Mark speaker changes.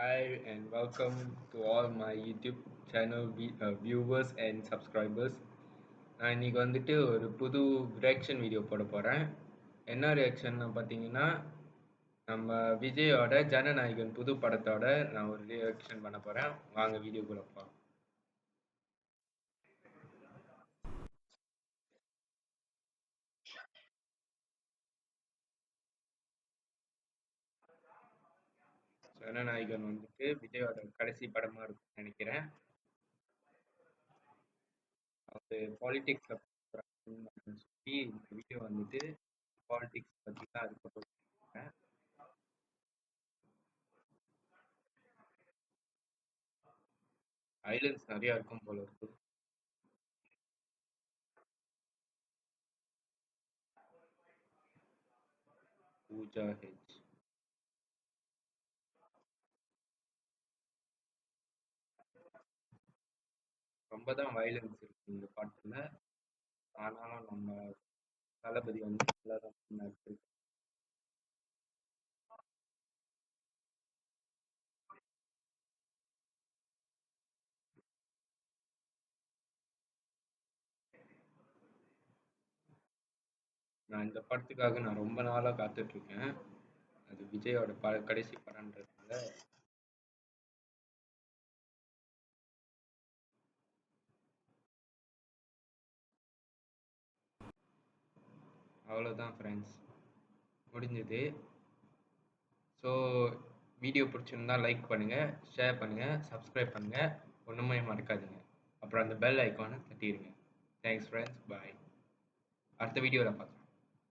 Speaker 1: Hi and welcome to all my YouTube channel viewers and subscribers. நான் இன்னைக்கு வந்துட்டு ஒரு புது ரியாக்ஷன் வீடியோ போட போறேன். என்ன ரியாக்ஷன் பார்த்தீங்கன்னா நம்ம விஜயோட ஜனநாயகன் புது படத்தோட நான் ஒரு ரியாக்ஷன் பண்ண போறேன். வாங்க வீடியோக்குள்ள போலாம். ஜனநாயகன் வந்துட்டு விஜயோட கடைசி படமா இருக்கும்னு நினைக்கிறேன். அது பாலிடிக்ஸ்ல சொல்லி இந்த வீடியோ வந்துட்டு பாலிடிக்ஸ் பத்தி தான் அதுக்கப்புறம் ஐலண்ட்ஸ் நிறைய இருக்கும் போல இருக்கு. பூஜா ஹெச் ரொம்ப தான் வயலன்ஸ் இருக்கு இந்த பாட்டுல. ஆனாலும் நம்ம தளபதி வந்து நல்லா தான் பண்ணாரு. நான் இந்த படத்துக்காக நான் ரொம்ப நாளா காத்துட்டு இருக்கேன். அது விஜயோட கடைசி படம்ன்றதுனால அவ்வளோதான் ஃப்ரெண்ட்ஸ், முடிஞ்சது. ஸோ வீடியோ பிடிச்சிருந்தா லைக் பண்ணுங்க, ஷேர் பண்ணுங்க, சப்ஸ்கிரைப் பண்ணுங்க, ஒன்றுமே மறக்காதீங்க. அப்புறம் அந்த பெல் ஐக்கானை தட்டிடுங்க. தேங்க்ஸ் ஃப்ரெண்ட்ஸ், பாய். அடுத்த வீடியோவில் பார்க்கலாம்.